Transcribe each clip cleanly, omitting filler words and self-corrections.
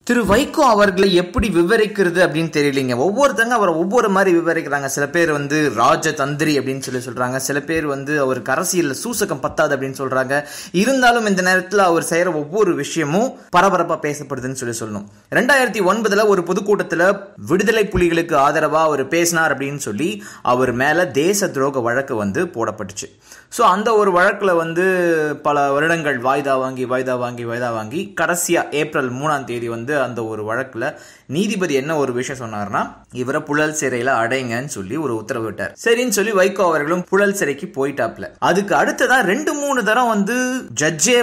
திரு வைகோ அவர்களை எப்படி விவரிக்கிறது அப்படின்னு தெரியலீங்க. ஒவ்வொருத்தங்க அவரை ஒவ்வொரு மாதிரி விவரிக்கிறாங்க. சில பேர் ராஜதந்திரி அப்படின்னு சொல்றாங்க. சில பேர் அவருக்கு அரசியல் சூசகம் பத்தாது அப்படின்னு சொல்றாங்க. இருந்தாலும் இந்த நேரத்தில் அவர் செய்யற ஒவ்வொரு விஷயமும் பரபரப்பா பேசப்படுதுன்னு சொல்லணும். 2009 ஒரு பொதுக்கூட்டத்தில் விடுதலை புலிகளுக்கு ஆதரவா அவர் பேசினார் அப்படின்னு சொல்லி அவர் மேல தேச துரோக வழக்கு போடப்பட்டுச்சு. ஸோ அந்த ஒரு வழக்கில் பல வருடங்கள் வாய்தா வாங்கி கடைசியா ஏப்ரல் 3ஆம் தேதி அந்த ஒரு வழக்குல நீதிபதி என்ன ஒரு விஷயம் சொன்னார்னா, இவரை புழல் சிறையில அடைங்கன்னு சொல்லி ஒரு உத்தரவு விட்டார். சரின்னு சொல்லி வைகோ அவர்களும் புழல் சிறைக்கு போயிட்டாப்ல. அதுக்கு அடுத்ததான் 2-3 தரம் ஜட்ஜே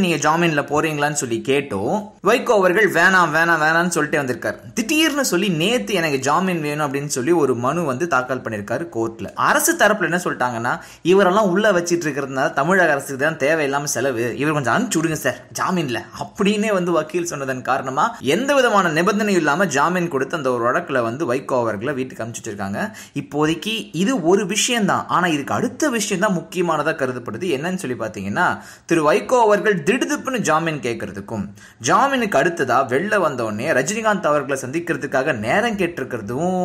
நீங்க ஜாமீன்ல போறீங்களான்னு சொல்லி கேட்டோம். வைகோ அவர்கள் வேணாம்னு சொல்லிட்டே வந்திருக்காரு. திடீர்னு சொல்லி நேத்து எனக்கு ஜாமீன் வேணும் அப்படின்னு சொல்லி ஒரு மனு தாக்கல் பண்ணிருக்காரு கோர்ட்ல. அரசு தரப்புல என்ன சொல்லிட்டாங்கன்னா, இவரெல்லாம் உள்ள வச்சிட்டு இருக்கிறதுனால தமிழக அரசுக்கு தான் தேவையில்லாம செலவு, இவர் கொஞ்சம் அனுப்பிச்சு விடுங்க சார் ஜாமீன்ல அப்படின்னே வக்கீல் சொன்னதன் காரணமா எந்த விதமான நிபந்தனையும் இல்லாம ஜாமீன் கொடுத்து அந்த ஒரு வழக்குல வைகோ அவர்களை வீட்டுக்கு அனுப்பிச்சிட்டு இருக்காங்க. இப்போதைக்கு இது ஒரு விஷயம் தான். ஆனா இதுக்கு அடுத்த விஷயம் தான் முக்கியமானதா கருதப்படுது. என்னன்னு சொல்லி பாத்தீங்கன்னா, திரு வைகோ அவர்கள் திடுதிப்புன்னு ஜாமீன் கேட்கறதுக்கும் ஜாமீனுக்கு அடுத்ததா வெளில வந்தோடனே ரஜினிகாந்த் அவர்களை சந்திக்கிறதுக்காக நேரம் கேட்டிருக்கிறதும்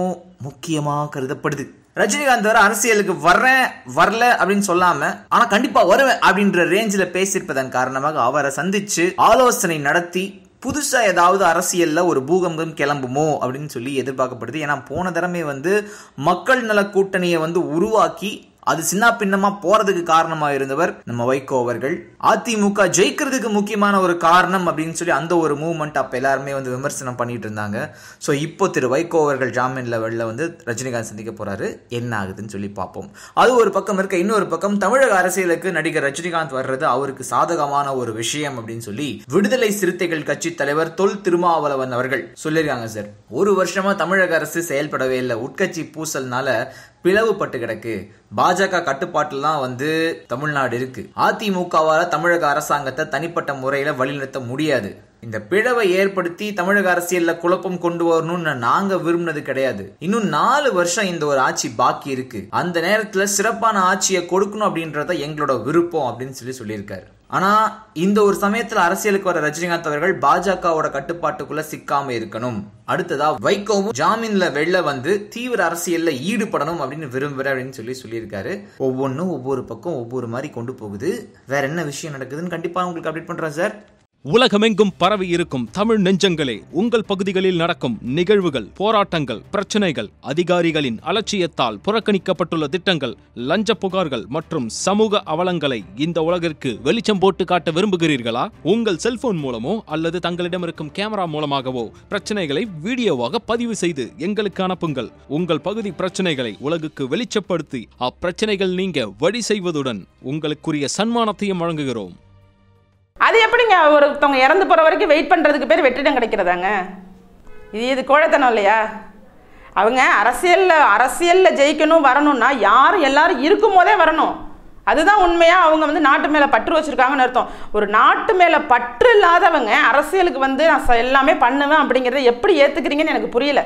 முக்கியமா கருதப்படுது. ரஜினிகாந்த் வர அரசியலுக்கு வரல அப்படின்னு சொல்லாம, ஆனா கண்டிப்பா வருவேன் அப்படின்ற ரேஞ்சில் பேசியிருப்பதன் காரணமாக அவரை சந்திச்சு ஆலோசனை நடத்தி புதுசா ஏதாவது அரசியல்ல ஒரு பூகம்பம் கிளம்புமோ அப்படின்னு சொல்லி எதிர்பார்க்கப்படுது. ஏன்னா போன தடவை மக்கள் நல கூட்டணியை உருவாக்கி அது சின்ன பின்னமா போறதுக்கு காரணமா இருந்தவர் நம்ம வைகோ அவர்கள். அதிமுக ஜெயிக்கிறதுக்கு முக்கியமான ஒரு காரணம் அப்படின்னு சொல்லி அந்த ஒரு மூவ்மெண்ட் அப்ப எல்லாருமே விமர்சனம் பண்ணிட்டு இருந்தாங்க. சோ இப்போ திரு வைகோ அவர்கள் ஜாமீன்ல வெளில ரஜினிகாந்த் சந்திக்க போறாரு. என்ன ஆகுதுன்னு சொல்லி பார்ப்போம். அது ஒரு பக்கம் இருக்க, இன்னொரு பக்கம் தமிழக அரசியலுக்கு நடிகர் ரஜினிகாந்த் வர்றது அவருக்கு சாதகமான ஒரு விஷயம் அப்படின்னு சொல்லி விடுதலை சிறுத்தைகள் கட்சி தலைவர் தொல் திருமாவளவன் அவர்கள் சொல்லியிருக்காங்க. சார், ஒரு வருஷமா தமிழக அரசு செயல்படவே இல்லை, உட்கட்சி பூசல்னால பிளவுபட்டு கிடக்கு, பாஜக கட்டுப்பாட்டில் தான் தமிழ்நாடு இருக்கு, அதிமுகவால தமிழக அரசாங்கத்தை தனிப்பட்ட முறையில வழிநடத்த முடியாது, இந்த பிளவை ஏற்படுத்தி தமிழக அரசியல்ல குழப்பம் கொண்டு வரணும்னு நாங்க விரும்பினது கிடையாது, இன்னும் 4 வருஷம் இந்த ஒரு ஆட்சி பாக்கி இருக்கு, அந்த நேரத்துல சிறப்பான ஆட்சியை கொடுக்கணும் அப்படின்றத எங்களோட விருப்பம் அப்படின்னு சொல்லியிருக்காரு. ஆனா இந்த ஒரு சமயத்துல அரசியலுக்கு வர ரஜினிகாந்த் அவர்கள் பாஜகவோட கட்டுப்பாட்டுக்குள்ள சிக்காம இருக்கணும், அடுத்ததா வைகோவும் ஜாமீன்ல வெளில தீவிர அரசியல்ல ஈடுபடணும் அப்படின்னு விரும்புற அப்படின்னு சொல்லியிருக்காரு. ஒவ்வொன்றும் ஒவ்வொரு பக்கம் ஒவ்வொரு மாதிரி கொண்டு போகுது. வேற என்ன விஷயம் நடக்குதுன்னு கண்டிப்பா உங்களுக்கு அப்டேட் பண்றேன் சார். உலகமெங்கும் பரவி இருக்கும் தமிழ் நெஞ்சங்களே, உங்கள் பகுதிகளில் நடக்கும் நிகழ்வுகள், போராட்டங்கள், பிரச்சனைகள், அதிகாரிகளின் அலட்சியத்தால் புறக்கணிக்கப்பட்டுள்ள திட்டங்கள், லஞ்ச புகார்கள் மற்றும் சமூக அவலங்களை இந்த உலகிற்கு வெளிச்சம் போட்டு காட்ட விரும்புகிறீர்களா? உங்கள் செல்போன் மூலமோ அல்லது தங்களிடம் இருக்கும் கேமரா மூலமாகவோ பிரச்சனைகளை வீடியோவாக பதிவு செய்து எங்களுக்கு அனுப்புங்கள். உங்கள் பகுதி பிரச்சனைகளை உலகுக்கு வெளிச்சப்படுத்தி அப்பிரச்சனைகள் நீங்க வழி செய்வதுடன் உங்களுக்குரிய சன்மானத்தையும் வழங்குகிறோம். அது எப்படிங்க ஒருத்தவங்க இறந்து போகிற வரைக்கும் வெயிட் பண்ணுறதுக்கு பேர் வெற்றிடம் கிடைக்கிறதாங்க? இது கோழைத்தனம் இல்லையா? அவங்க அரசியலில் ஜெயிக்கணும் வரணும்னா எல்லாரும் இருக்கும் போதே வரணும். அதுதான் உண்மையாக அவங்க நாட்டு மேலே பற்று வச்சுருக்காங்கன்னு அர்த்தம். ஒரு நாட்டு மேலே பற்று இல்லாதவங்க அரசியலுக்கு நான் எல்லாமே பண்ணுவேன் அப்படிங்கிறத எப்படி ஏற்றுக்கிறீங்கன்னு எனக்கு புரியல.